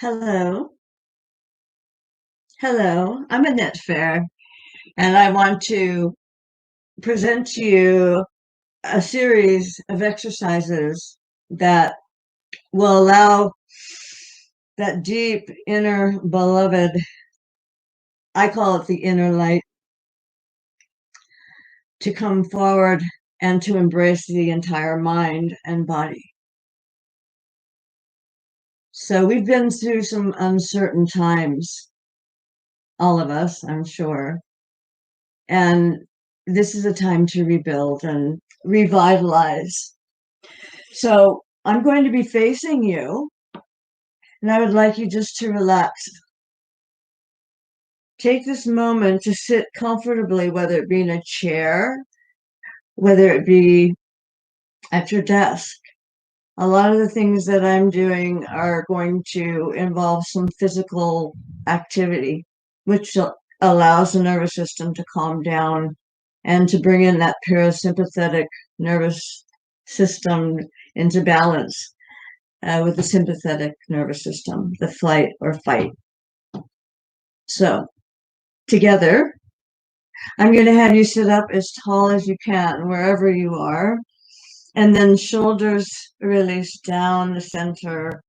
Hello. Hello. I'm Annette Fair, and I want to present to you a series of exercises that will allow that deep inner beloved, I call it the inner light, to come forward and to embrace the entire mind and body. So we've been through some uncertain times, all of us, I'm sure. And this is a time to rebuild and revitalize. So I'm going to be facing you, and I would like you just to relax. Take this moment to sit comfortably, whether it be in a chair, whether it be at your desk. A lot of the things that I'm doing are going to involve some physical activity, which allows the nervous system to calm down and to bring in that parasympathetic nervous system into balance with the sympathetic nervous system, the flight or fight. So together, I'm going to have you sit up as tall as you can, wherever you are, and then shoulders release down the center.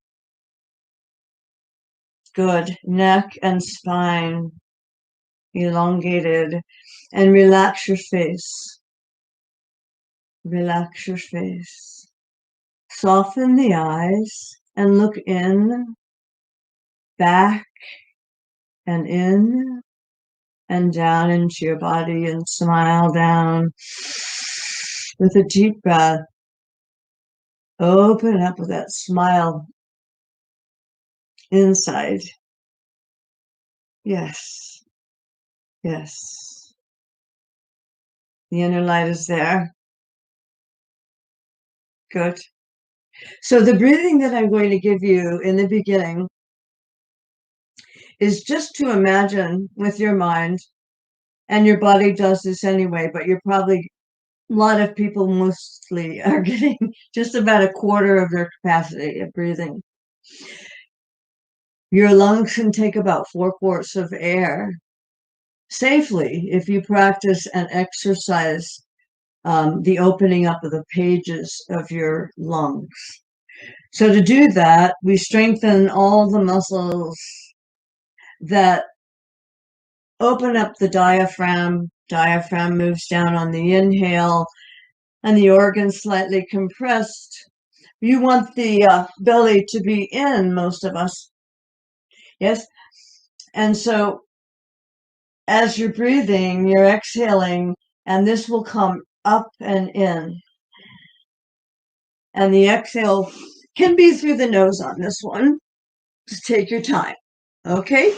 Good. Neck and spine elongated, and relax your face. Relax your face. Soften the eyes and look in, back, and in, and down into your body, and smile down with a deep breath. Open up with that smile inside. Yes. Yes. The inner light is there. Good. So the breathing that I'm going to give you in the beginning is just to imagine with your mind, and your body does this anyway, but you're probably, a lot of people mostly are getting just about a quarter of their capacity of breathing. Your lungs can take about 4 quarts of air safely if you practice and exercise the opening up of the pages of your lungs. So to do that, we strengthen all the muscles that open up the diaphragm. Diaphragm moves down on the inhale, and the organs slightly compressed. You want the belly to be in, most of us. Yes? And so as you're breathing, you're exhaling, and this will come up and in. And the exhale can be through the nose on this one. Just take your time. Okay?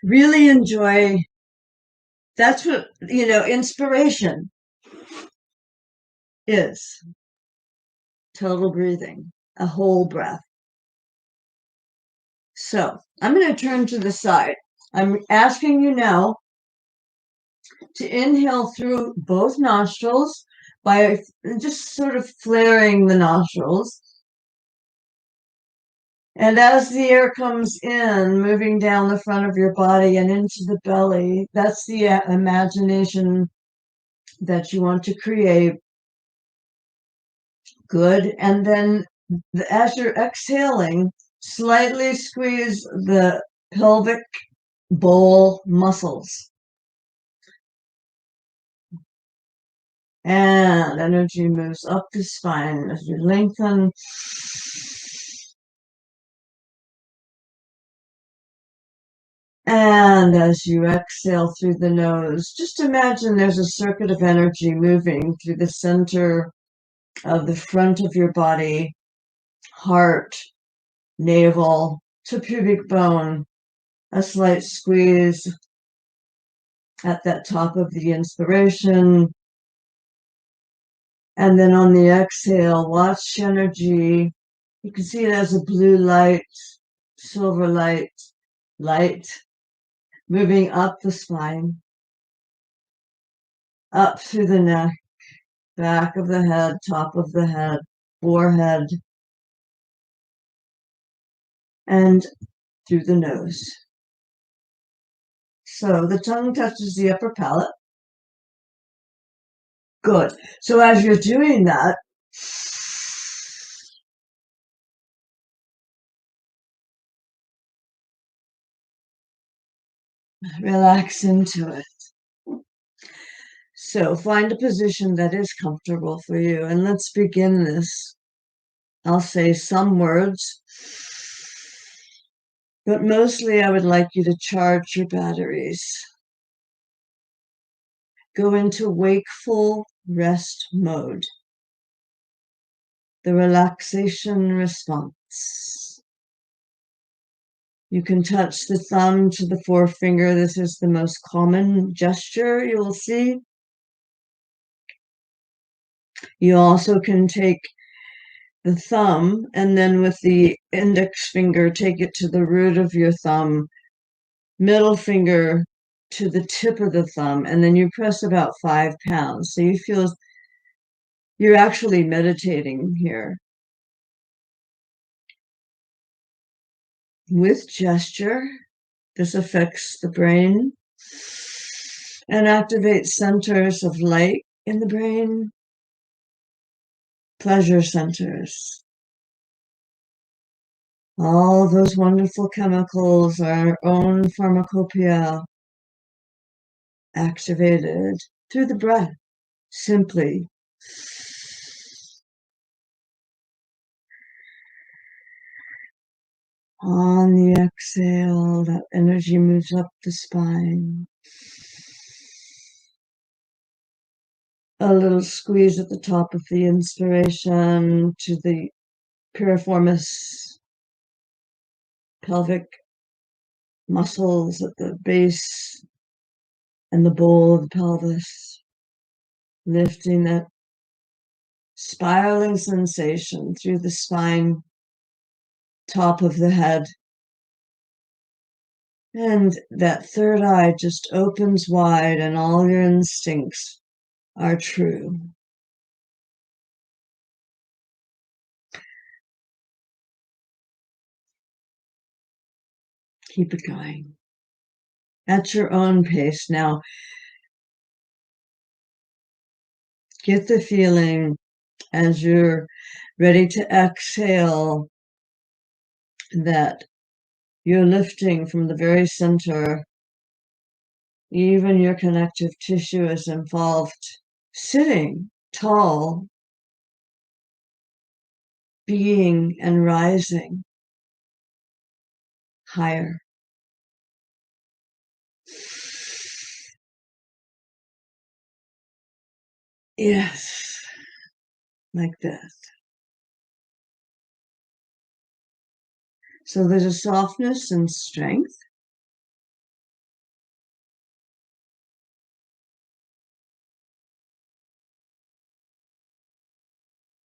Really enjoy. That's what, inspiration is. Total breathing, a whole breath. So I'm going to turn to the side. I'm asking you now to inhale through both nostrils by just sort of flaring the nostrils. And as the air comes in, moving down the front of your body and into the belly, that's the imagination that you want to create. Good. And then as you're exhaling, slightly squeeze the pelvic bowl muscles. And energy moves up the spine as you lengthen. And as you exhale through the nose, just imagine there's a circuit of energy moving through the center of the front of your body, heart, navel, to pubic bone. A slight squeeze at that top of the inspiration. And then on the exhale, watch energy. You can see it as a blue light, silver light, moving up the spine, up through the neck, back of the head, top of the head, forehead. and through the nose. So the tongue touches the upper palate. Good. So as you're doing that, relax into it. So find a position that is comfortable for you. And let's begin this. I'll say some words, but mostly I would like you to charge your batteries. Go into wakeful rest mode. The relaxation response. You can touch the thumb to the forefinger. This is the most common gesture you will see. You also can take the thumb and then with the index finger, take it to the root of your thumb, middle finger to the tip of the thumb, and then you press about 5 pounds. So you feel you're actually meditating here. With gesture, this affects the brain and activates centers of light in the brain, pleasure centers. All those wonderful chemicals, our own pharmacopoeia, activated through the breath, simply. On the exhale, that energy moves up the spine. A little squeeze at the top of the inspiration to the piriformis, pelvic muscles at the base and the bowl of the pelvis, lifting that spiraling sensation through the spine, top of the head. And that third eye just opens wide and all your instincts are true. Keep it going at your own pace. Now, get the feeling as you're ready to exhale that you're lifting from the very center. Even your connective tissue is involved. Sitting tall, being and rising higher. Yes, like that. So there's a softness and strength.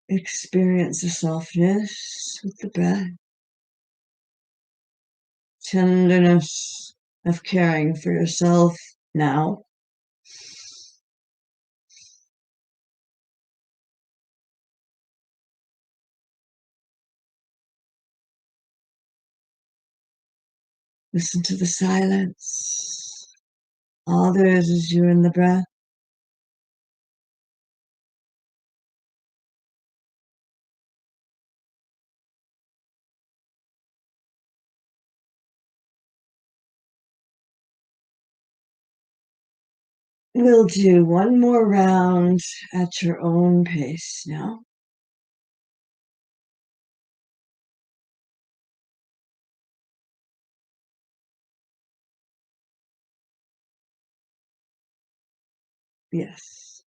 Experience the softness with the breath. Tenderness of caring for yourself now. Listen to the silence. All there is you and the breath. We'll do one more round at your own pace now. Yes.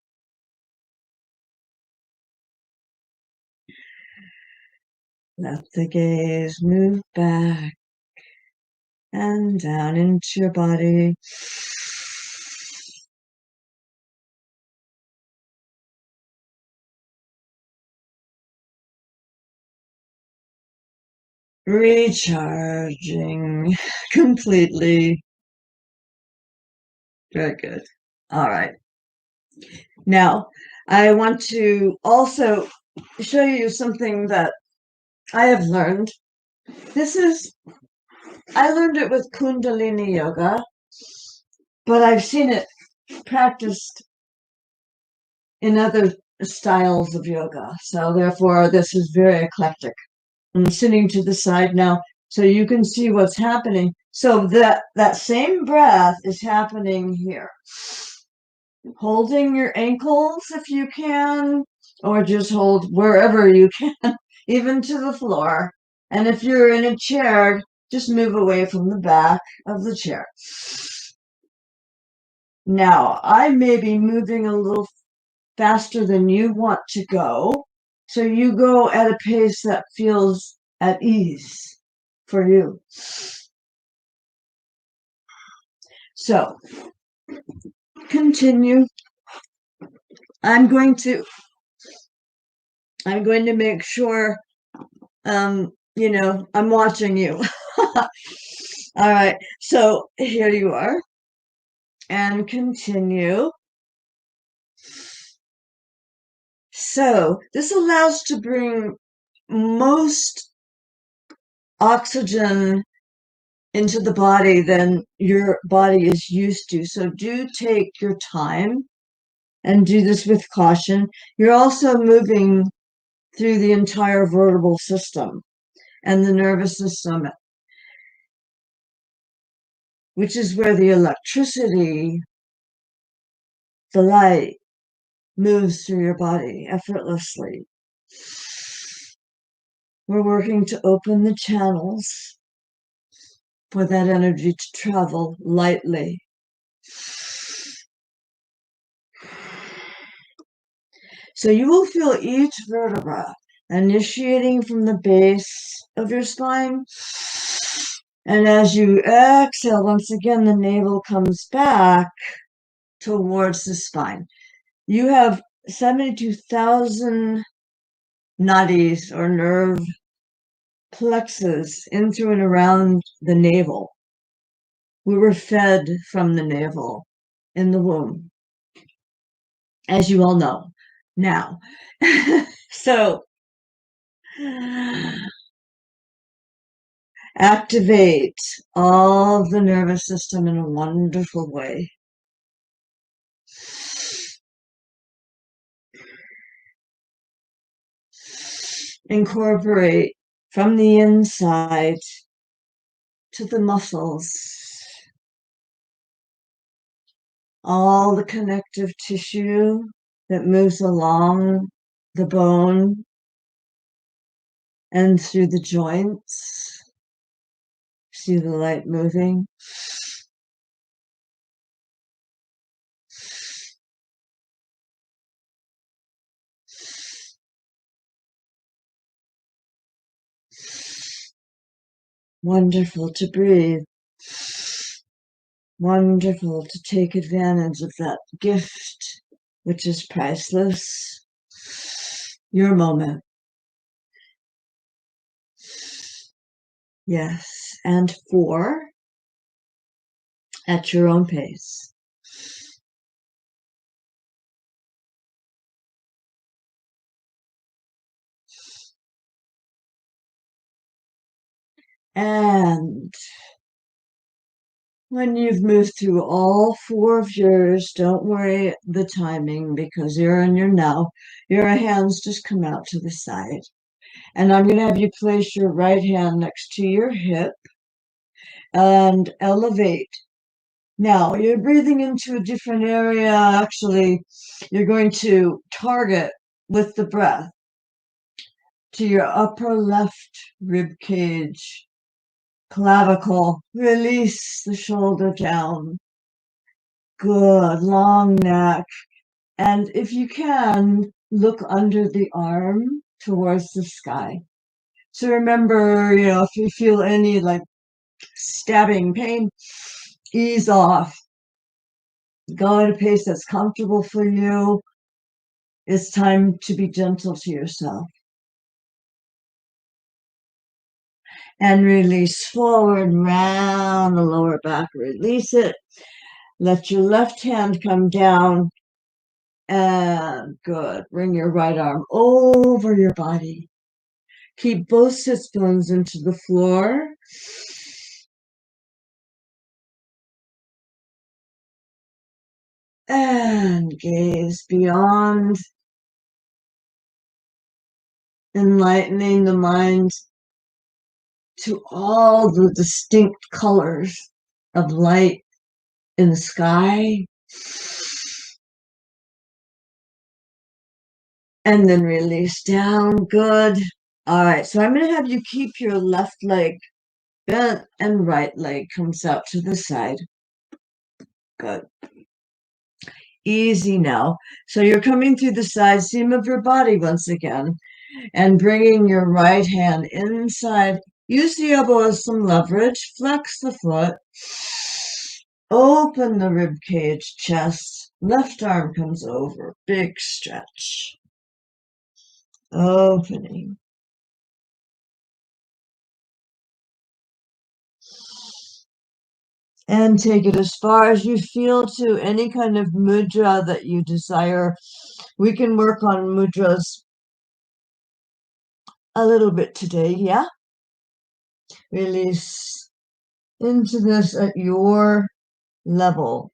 Let the gaze move back and down into your body. Recharging completely. Very good. All right. Now, I want to also show you something that I have learned I learned it with Kundalini Yoga, but I've seen it practiced in other styles of yoga. So therefore, this is very eclectic. I'm sitting to the side now so you can see what's happening. So that same breath is happening here. Holding your ankles if you can, or just hold wherever you can, even to the floor. And if you're in a chair, just move away from the back of the chair. Now, I may be moving a little faster than you want to go. So you go at a pace that feels at ease for you. So continue. I'm going to make sure, I'm watching you. All right. So here you are. And continue. So this allows to bring most oxygen into the body than your body is used to. So do take your time and do this with caution. You're also moving through the entire vertebral system and the nervous system, which is where the electricity, the light, moves through your body effortlessly. We're working to open the channels for that energy to travel lightly. So you will feel each vertebra initiating from the base of your spine. And as you exhale, once again, the navel comes back towards the spine. You have 72,000 nadis or nerve plexus in through and around the navel. We were fed from the navel in the womb, as you all know now. So activate all of the nervous system in a wonderful way. Incorporate from the inside to the muscles, all the connective tissue that moves along the bone and through the joints. See the light moving. Wonderful to breathe. Wonderful to take advantage of that gift, which is priceless. Your moment. Yes, and 4 at your own pace. And when you've moved through all 4 of yours, don't worry the timing because you're in your now. Your hands just come out to the side. And I'm going to have you place your right hand next to your hip and elevate. Now, you're breathing into a different area. Actually, you're going to target with the breath to your upper left rib cage, clavicle. Release the shoulder down. Good, long neck. And if you can, look under the arm towards the sky. So remember, if you feel any like stabbing pain, ease off. Go at a pace that's comfortable for you. It's time to be gentle to yourself. And release forward, round the lower back. Release it. Let your left hand come down. And good. Bring your right arm over your body. Keep both sits bones into the floor. And gaze beyond, enlightening the mind to all the distinct colors of light in the sky. And then release down. Good. All right, so I'm going to have you keep your left leg bent and right leg comes out to the side. Good. Easy now. So you're coming through the side seam of your body once again and bringing your right hand inside. Use the elbow as some leverage. Flex the foot. Open the rib cage, chest. Left arm comes over. Big stretch. Opening. And take it as far as you feel to any kind of mudra that you desire. We can work on mudras a little bit today, yeah? Release into this at your level.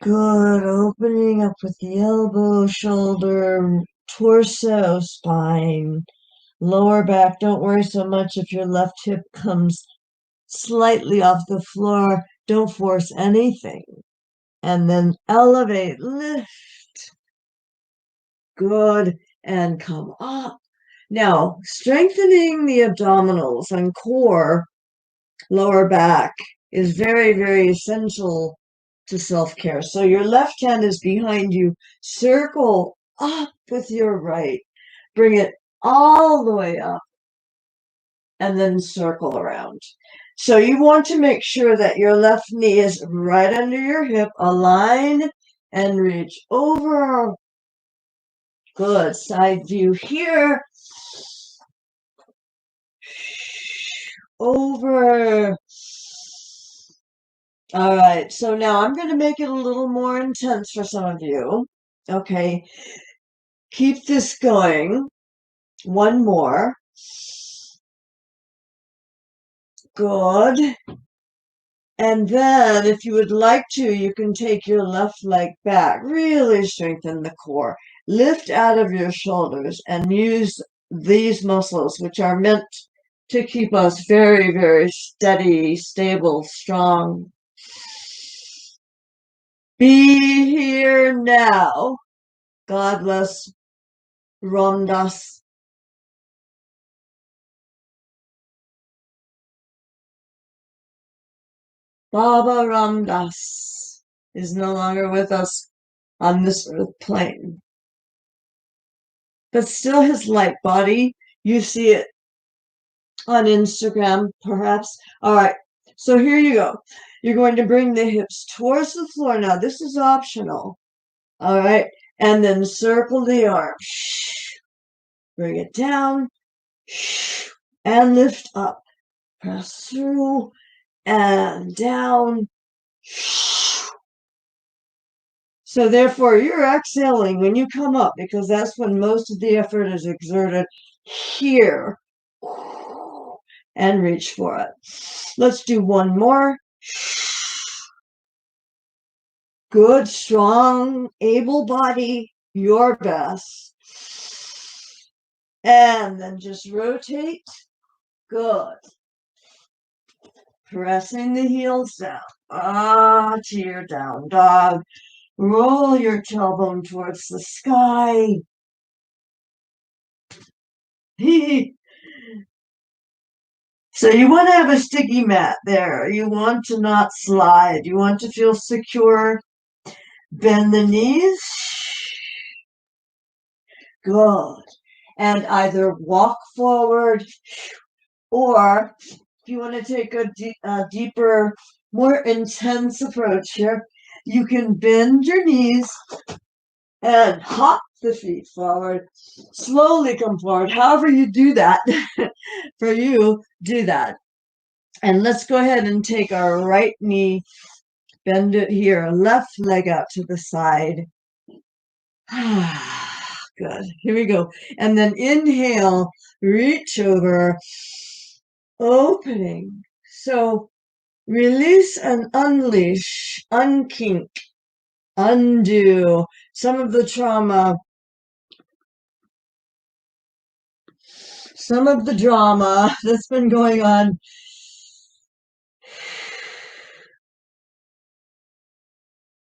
Good. Opening up with the elbow, shoulder, torso, spine, lower back. Don't worry so much if your left hip comes slightly off the floor. Don't force anything. And then elevate, lift. Good. And come up. Now, strengthening the abdominals and core, lower back is very, very essential to self-care. So your left hand is behind you. Circle up with your right. Bring it all the way up and then circle around. So you want to make sure that your left knee is right under your hip. Align and reach over. Good. Side view here. Over. All right, so now I'm going to make it a little more intense for some of you. Okay, keep this going. One more. Good. And then if you would like to, you can take your left leg back. Really strengthen the core. Lift out of your shoulders and use these muscles, which are meant to keep us very, very steady, stable, strong. Be here now. God bless Ramdas. Baba Ramdas is no longer with us on this earth plane. But still his light body, you see it on Instagram, perhaps. All right, so here you go. You're going to bring the hips towards the floor. Now, this is optional. All right, and then circle the arms. Bring it down and lift up. Press through and down. So therefore, you're exhaling when you come up because that's when most of the effort is exerted here. And reach for it. Let's do one more. Good, strong, able body, your best. And then just rotate. Good. Pressing the heels down. To your down dog. Roll your tailbone towards the sky. So you want to have a sticky mat there. You want to not slide. You want to feel secure. Bend the knees. Good. And either walk forward or if you want to take a deeper, more intense approach here, you can bend your knees and hop the feet forward. Slowly come forward. However you do that, for you, do that. And let's go ahead and take our right knee, bend it here, left leg out to the side. Good. Here we go. And then inhale, reach over, opening. So release and unleash, unkink, undo some of the trauma, some of the drama that's been going on.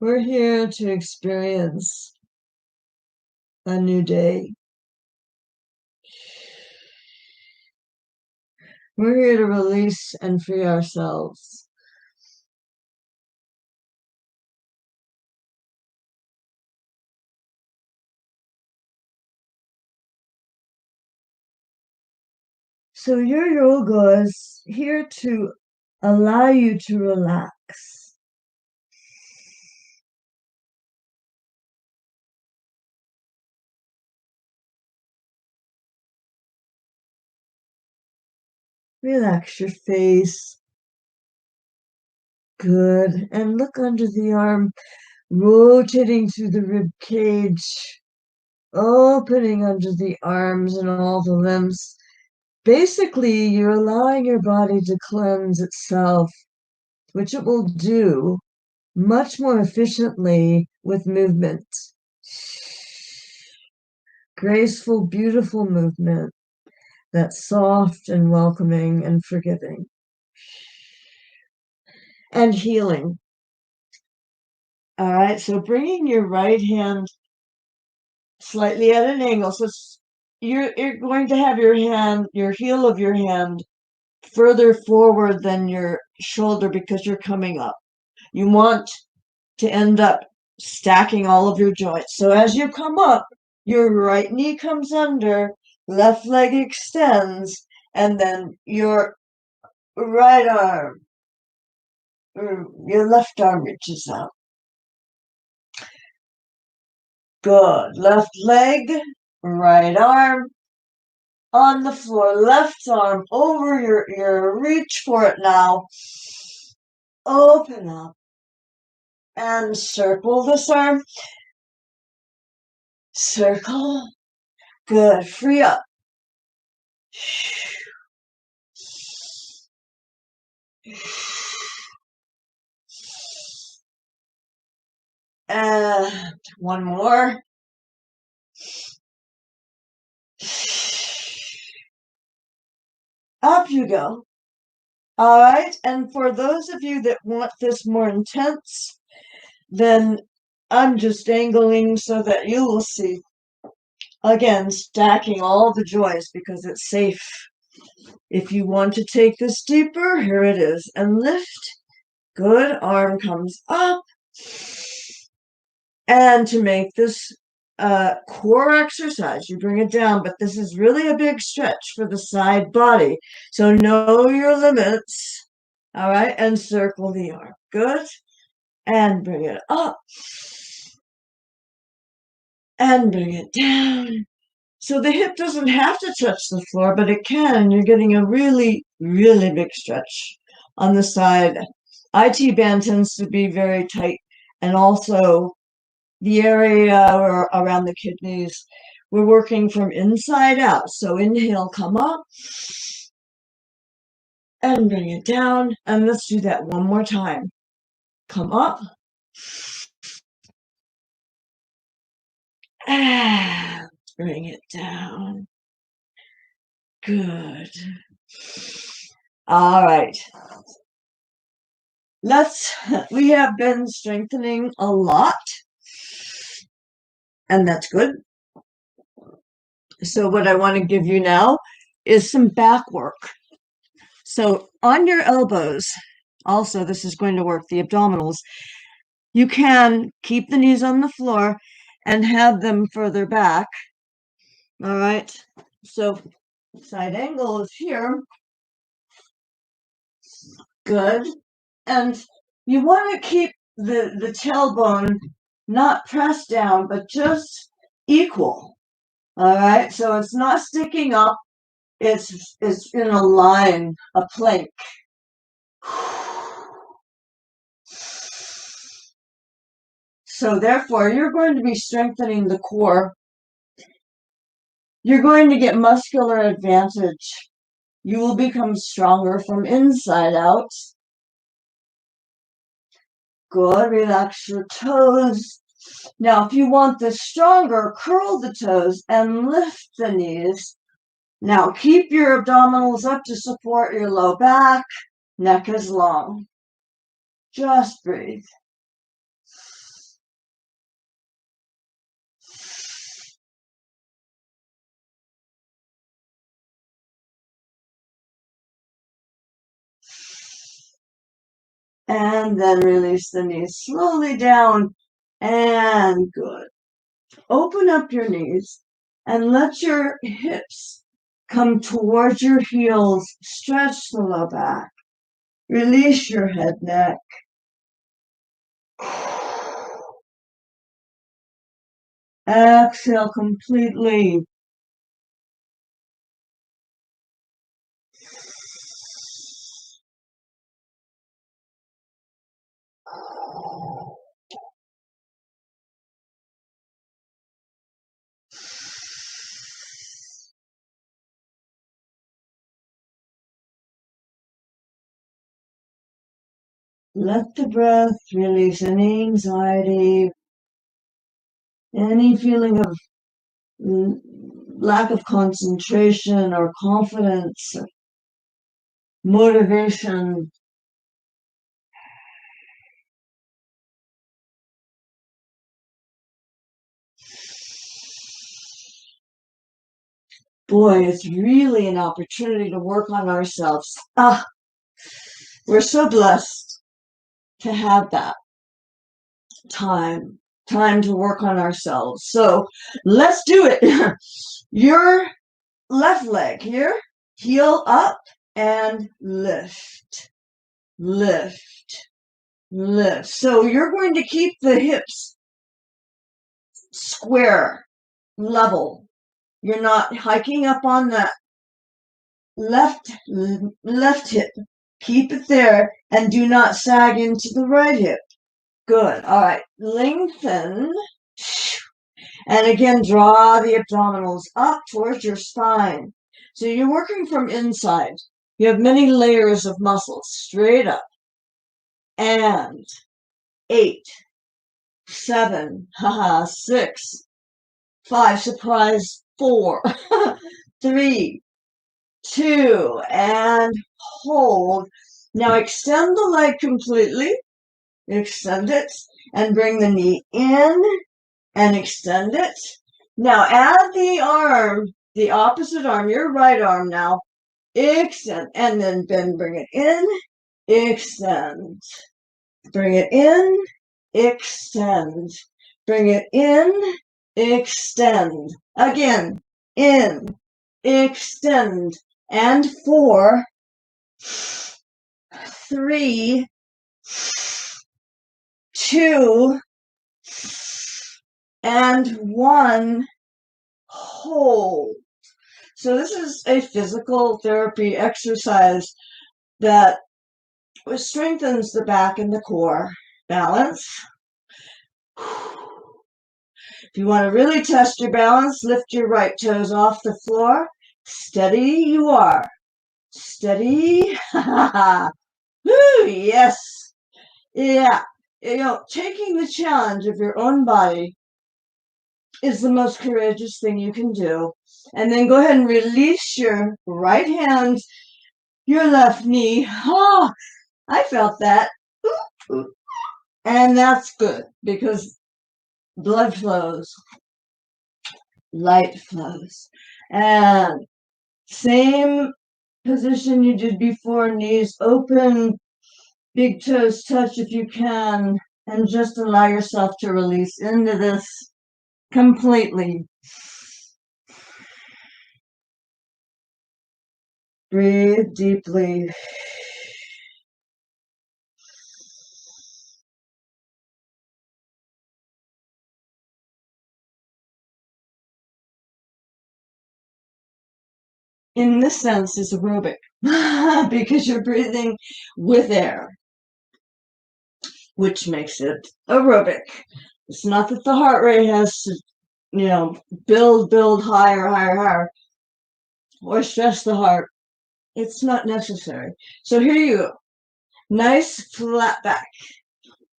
We're here to experience a new day. We're here to release and free ourselves. So your yoga is here to allow you to relax. Relax your face. Good. And look under the arm, rotating through the rib cage, opening under the arms and all the limbs. Basically, you're allowing your body to cleanse itself, which it will do much more efficiently with movement. Graceful, beautiful movement that's soft and welcoming and forgiving and healing. All right, so bringing your right hand slightly at an angle. So you're going to have your hand, your heel of your hand further forward than your shoulder because you're coming up. You want to end up stacking all of your joints. So as you come up, your right knee comes under, left leg extends, and then your right arm, or your left arm reaches out. Good. Left leg, right arm on the floor, left arm over your ear. Reach for it now. Open up and circle this arm. Circle. Good. Free up. And one more. Up you go. All right. And for those of you that want this more intense, then I'm just angling so that you will see. Again, stacking all the joints because it's safe. If you want to take this deeper, here it is. And lift. Good. Arm comes up. And to make this core exercise, you bring it down, but this is really a big stretch for the side body. So know your limits. All right. And circle the arm. Good. And bring it up. And bring it down. So the hip doesn't have to touch the floor, but it can. You're getting a really, really big stretch on the side. IT band tends to be very tight, and also the area around the kidneys. We're working from inside out. So inhale, come up, and bring it down. And let's do that one more time. Come up, and bring it down. Good. All right. We have been strengthening a lot, and that's good. So what I want to give you now is some back work. So on your elbows, also this is going to work the abdominals. You can keep the knees on the floor and have them further back. All right. So side angle is here. Good. And you want to keep the tailbone not pressed down, but just equal. All right. So it's not sticking up. It's in a line, a plank. So therefore, you're going to be strengthening the core. You're going to get muscular advantage. You will become stronger from inside out. Good. Relax your toes. Now, if you want this stronger, curl the toes and lift the knees. Now, keep your abdominals up to support your low back. Neck is long. Just breathe. And then release the knees slowly down. And good. Open up your knees and let your hips come towards your heels. Stretch the low back. Release your head, neck. Exhale completely. Let the breath release any anxiety, any feeling of lack of concentration or confidence, motivation. Boy, it's really an opportunity to work on ourselves. We're so blessed to have that time to work on ourselves. So let's do it. Your left leg here, heel up and lift, lift, lift. So you're going to keep the hips square, level. You're not hiking up on that left hip. Keep it there and do not sag into the right hip. Good. All right. Lengthen. And again, draw the abdominals up towards your spine. So you're working from inside. You have many layers of muscles straight up. And 8, 7, 6, 5, surprise, 4, 3, 2, and hold. Now extend the leg completely. Extend it and bring the knee in and extend it. Now add the arm, the opposite arm, your right arm now. Extend and then bring it in, extend. Bring it in, extend. Bring it in, extend. Again, in, extend. And 4, 3, 2, and 1. Hold. So this is a physical therapy exercise that strengthens the back and the core. Balance. If you want to really test your balance, lift your right toes off the floor. Steady you are. Steady. Woo, yes. Yeah. Taking the challenge of your own body is the most courageous thing you can do. And then go ahead and release your right hand, your left knee. Oh, I felt that. And that's good because blood flows, light flows. And same position you did before, knees open, big toes touch if you can, and just allow yourself to release into this completely. Breathe deeply. in this sense, is aerobic because you're breathing with air, which makes it aerobic. It's not that the heart rate has to, build higher, or stress the heart. It's not necessary. So here you go. Nice flat back.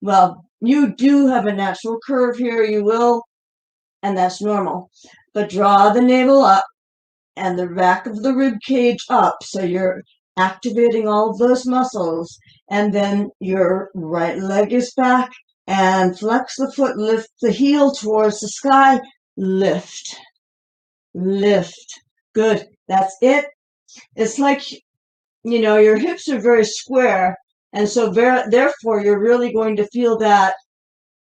Well, you do have a natural curve here, you will, and that's normal. But draw the navel up and the back of the rib cage up, so you're activating all of those muscles. And then your right leg is back, and flex the foot, lift the heel towards the sky, lift, lift. Good. That's it. It's like, your hips are very square, and so therefore you're really going to feel that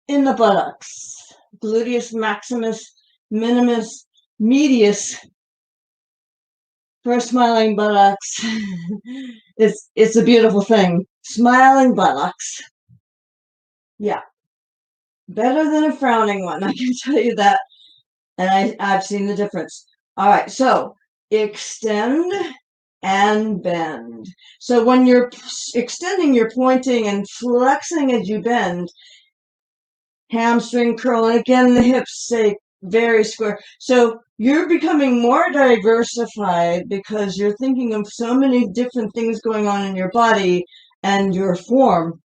in the buttocks. Gluteus maximus, minimus, medius, for smiling buttocks. It's a beautiful thing. Smiling buttocks. Yeah. Better than a frowning one, I can tell you that. And I've seen the difference. All right, so extend and bend. So when you're extending, you're pointing and flexing as you bend. Hamstring curl, and again, the hips stay very square. So you're becoming more diversified because you're thinking of so many different things going on in your body and your form.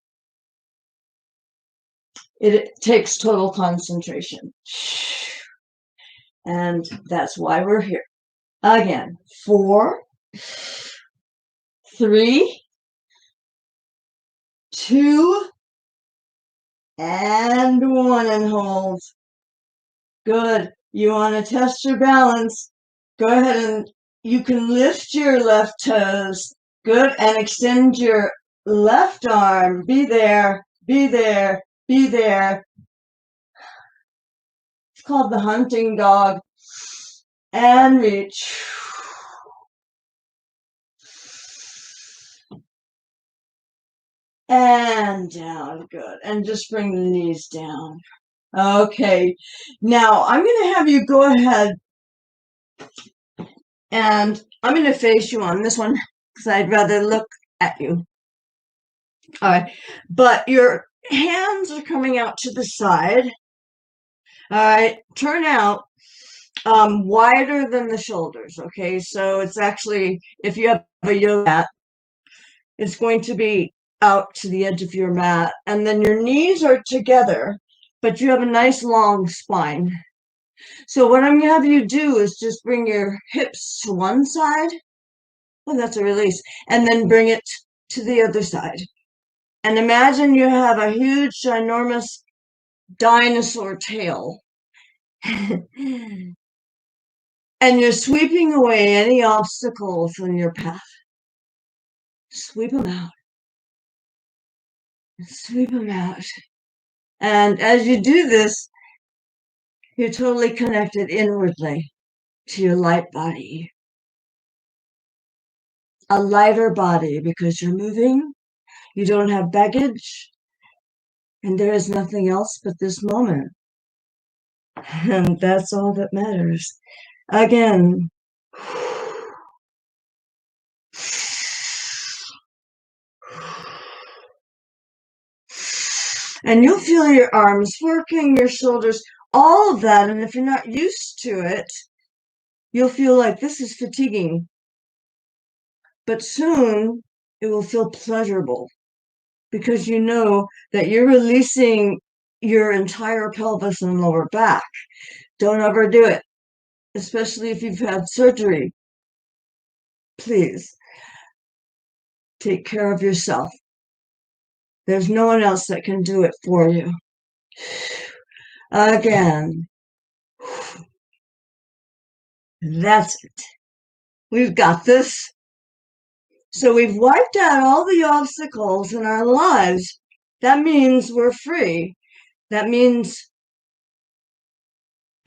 It takes total concentration. And that's why we're here. Again, 4, 3, 2, and 1, and hold. Good. You want to test your balance. Go ahead and you can lift your left toes. Good. And extend your left arm. Be there, be there, be there. It's called the hunting dog. And reach. And down. Good. And just bring the knees down. Okay. Now I'm going to have you go ahead, and I'm going to face you on this one because I'd rather look at you. All right. But your hands are coming out to the side. All right. Turn out wider than the shoulders. Okay. So it's actually, if you have a yoga mat, it's going to be out to the edge of your mat. And then your knees are together, but you have a nice long spine. So what I'm going to have you do is just bring your hips to one side. Oh, that's a release. And then bring it to the other side. And imagine you have a huge, ginormous dinosaur tail. And you're sweeping away any obstacles in your path. Sweep them out. Sweep them out. And as you do this, you're totally connected inwardly to your light body. A lighter body because you're moving. You don't have baggage. And there is nothing else but this moment. And that's all that matters. Again. And you'll feel your arms working, your shoulders, all of that. And if you're not used to it, you'll feel like this is fatiguing. But soon it will feel pleasurable because you know that you're releasing your entire pelvis and lower back. Don't overdo it, especially if you've had surgery. Please take care of yourself. There's no one else that can do it for you. Again. That's it. We've got this. So we've wiped out all the obstacles in our lives. That means we're free. That means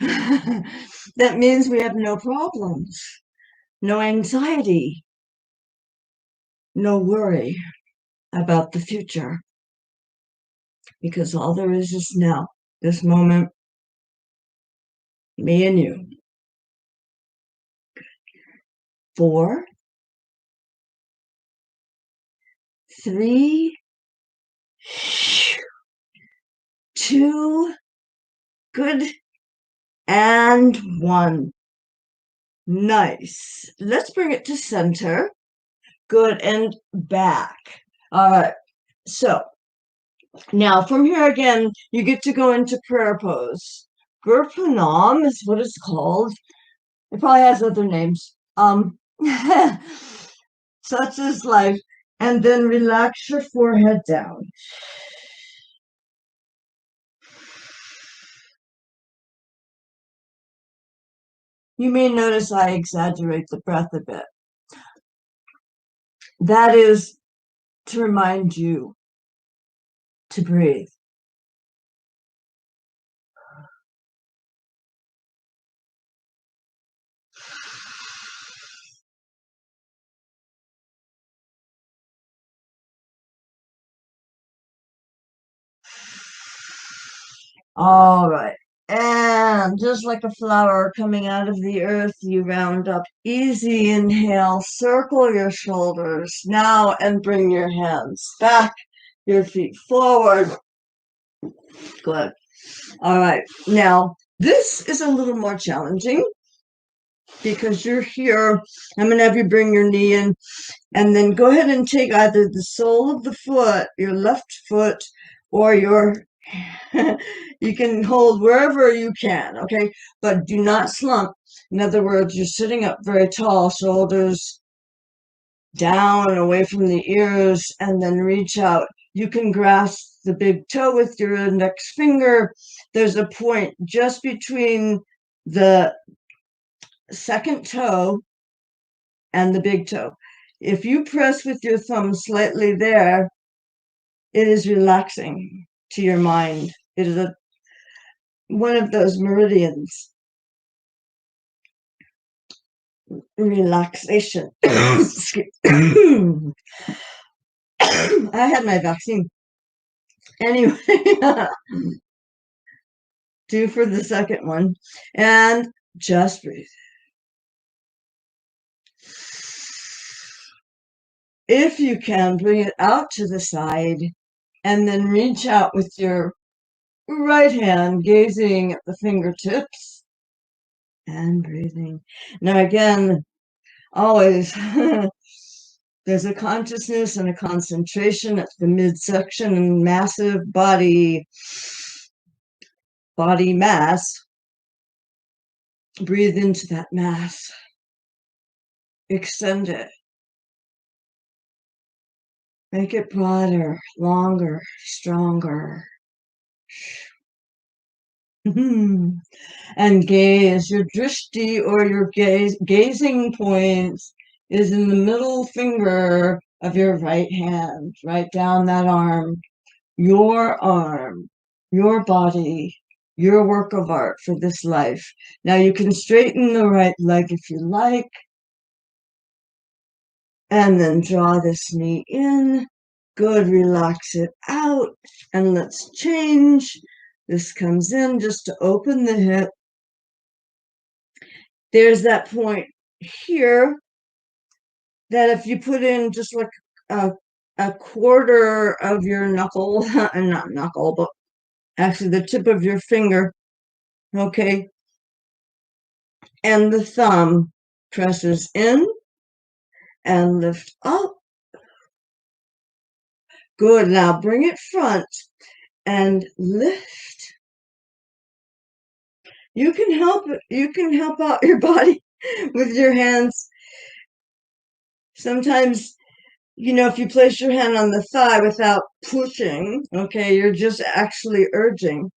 that means we have no problems, no anxiety, no worry about the future. Because all there is now, this moment, me and you. 4, 3, 2, good, and 1. Nice. Let's bring it to center. Good, and back. All right. So now from here again, you get to go into prayer pose. Gurpanam is what it's called. It probably has other names. Such is life. And then relax your forehead down. You may notice I exaggerate the breath a bit. That is to remind you to breathe. All right. And just like a flower coming out of the earth, you round up. Easy inhale, circle your shoulders now and bring your hands back, your feet forward. Good. All right. Now, this is a little more challenging because you're here. I'm going to have you bring your knee in and then go ahead and take either the sole of the foot, your left foot, or your you can hold wherever you can, okay? But do not slump. In other words, you're sitting up very tall, shoulders down, away from the ears, and then reach out. You can grasp the big toe with your index finger. There's a point just between the second toe and the big toe. If you press with your thumb slightly there, it is relaxing to your mind. It is one of those meridians. Relaxation. I had my vaccine. Anyway, do for the second one. And just breathe. If you can, bring it out to the side and then reach out with your right hand, gazing at the fingertips and breathing. Now, again, always there's a consciousness and a concentration at the midsection and massive body mass. Breathe into that mass. Extend it. Make it broader, longer, stronger. And gaze. Your drishti, or your gazing point, is in the middle finger of your right hand, right down that arm, your body, your work of art for this life. Now you can straighten the right leg if you like, and then draw this knee in. Good, relax it out, and let's change. This comes in just to open the hip. There's that point here that if you put in just like a quarter of your knuckle, and not knuckle, but actually the tip of your finger, okay, and the thumb presses in and lift up. Good. Now bring it front and lift. You can help out your body with your hands. Sometimes, if you place your hand on the thigh without pushing, okay, you're just actually urging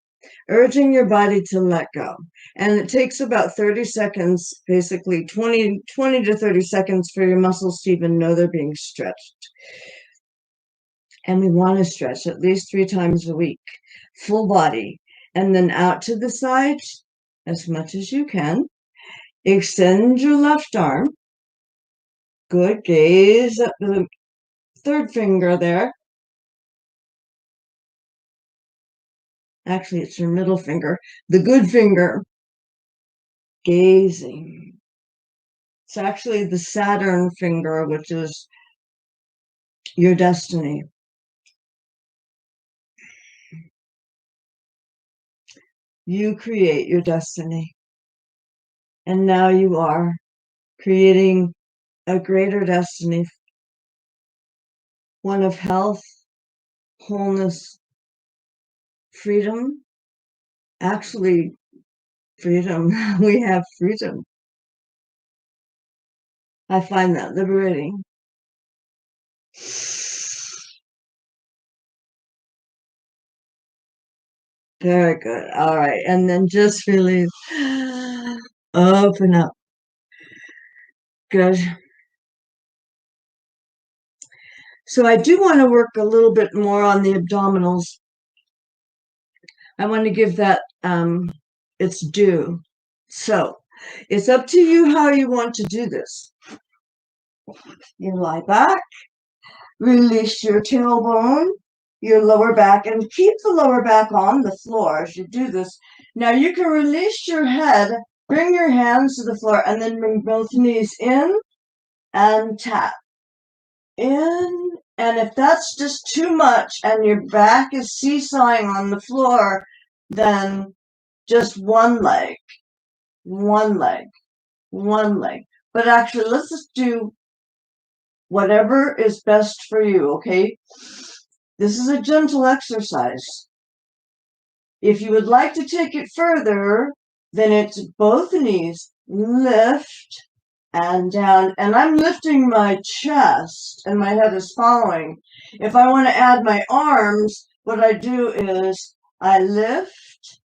your body to let go. And it takes about 30 seconds, basically 20 to 30 seconds for your muscles to even know they're being stretched. And we want to stretch at least 3 times a week, full body, and then out to the side as much as you can. Extend your left arm. Good. Gaze at the third finger there. Actually, it's your middle finger, the good finger. Gazing. It's actually the Saturn finger, which is your destiny. You create your destiny. And now you are creating a greater destiny, one of health, wholeness, freedom. Actually, freedom. We have freedom. I find that liberating. Very good. All right. And then just release. Open up. Good. So I do want to work a little bit more on the abdominals. I want to give that its due. So it's up to you how you want to do this. You lie back, release your tailbone, your lower back, and keep the lower back on the floor as you do this. Now you can release your head, bring your hands to the floor, and then bring both knees in and tap. In, and if that's just too much and your back is seesawing on the floor, then just one leg, one leg, one leg. But actually, let's just do whatever is best for you, okay? This is a gentle exercise. If you would like to take it further, then it's both knees, lift and down. And I'm lifting my chest and my head is following. If I want to add my arms, what I do is I lift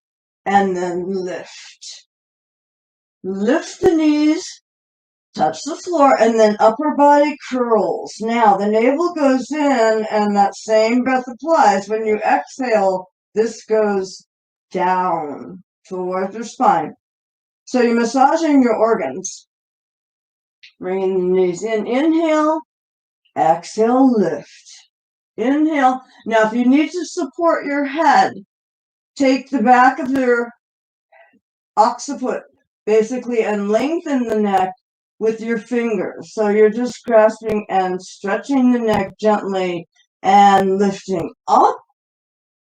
and then lift. Lift the knees, touch the floor, and then upper body curls. Now the navel goes in and that same breath applies. When you exhale, this goes down towards your spine. So you're massaging your organs. Bringing the knees in. Inhale, exhale, lift. Inhale. Now if you need to support your head, take the back of your occiput basically and lengthen the neck with your fingers. So you're just grasping and stretching the neck gently and lifting up,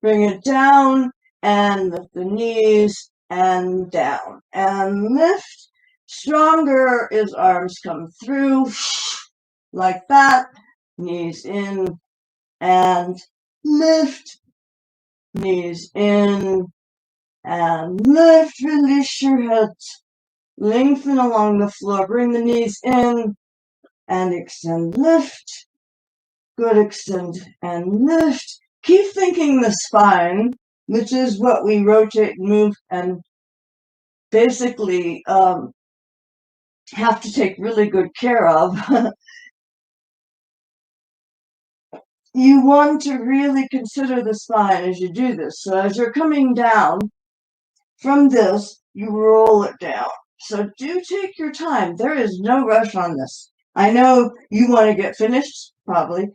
bring it down and lift the knees and down and lift. Stronger is arms come through like that, knees in and lift, knees in and lift, release your head. Lengthen along the floor. Bring the knees in and extend, lift. Good, extend and lift. Keep thinking the spine, which is what we rotate, move, and basically have to take really good care of. You want to really consider the spine as you do this. So as you're coming down from this, you roll it down. So do take your time. There is no rush on this. I know you want to get finished, probably,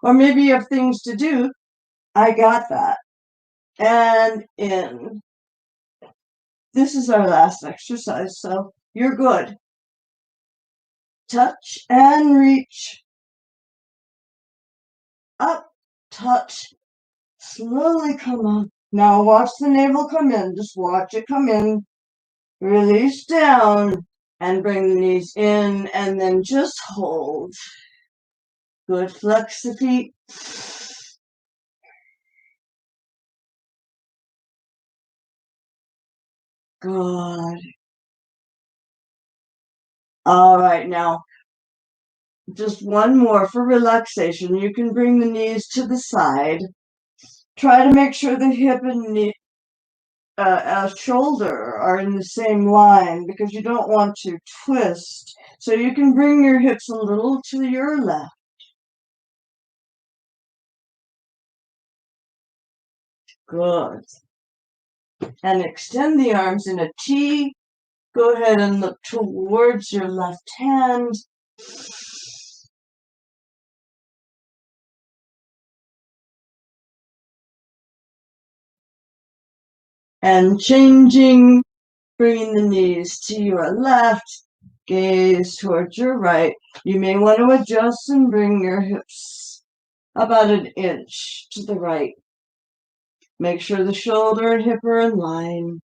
or maybe you have things to do. I got that. And in. This is our last exercise, so you're good. Touch and reach. Up, touch, slowly come up. Now watch the navel come in. Just watch it come in. Release down and bring the knees in and then just hold. Good. Flex the feet. Good. All right, now just one more for relaxation. You can bring the knees to the side. Try to make sure the hip and knee, shoulder are in the same line because you don't want to twist. So you can bring your hips a little to your left. Good. And extend the arms in a T. Go ahead and look towards your left hand. And changing, bringing the knees to your left. Gaze towards your right. You may want to adjust and bring your hips about an inch to the right. Make sure the shoulder and hip are in line.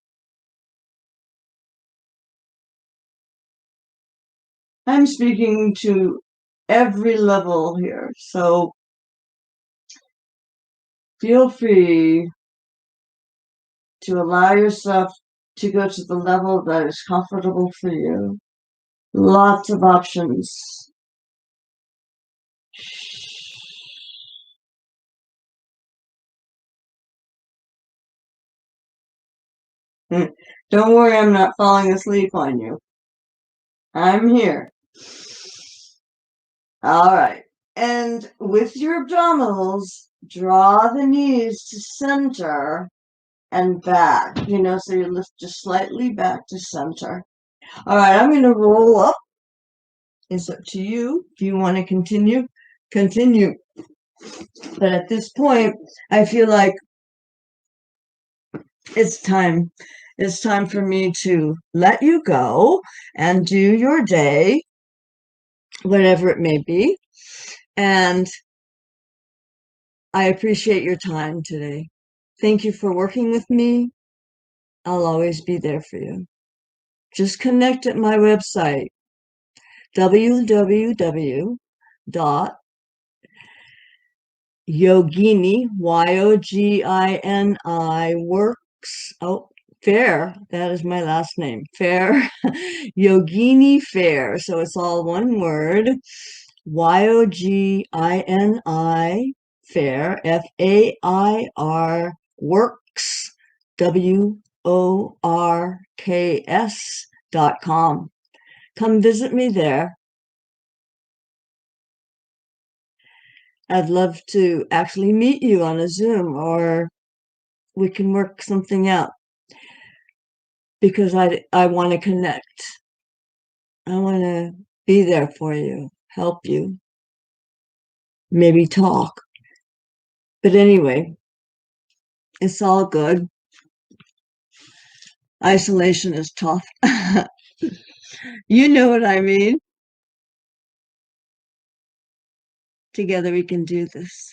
I'm speaking to every level here, so feel free to allow yourself to go to the level that is comfortable for you. Lots of options. Don't worry, I'm not falling asleep on you. I'm here. All right. And with your abdominals, draw the knees to center and back, so you lift just slightly back to center. All right, I'm going to roll up. It's up to you. If you want to continue, continue. But at this point, I feel like it's time. It's time for me to let you go and do your day, whatever it may be. And I appreciate your time today. Thank you for working with me. I'll always be there for you. Just connect at my website, www.yogini, Yogini, works. Oh, Fair. That is my last name. Fair. Yogini Fair. So it's all one word. Yogini Fair. Fair. Works. WORKS.com. Come visit me there. I'd love to actually meet you on a Zoom, or we can work something out, because I want to connect. I want to be there for you, help you, maybe talk. But anyway, it's all good. Isolation is tough. You know what I mean. Together we can do this.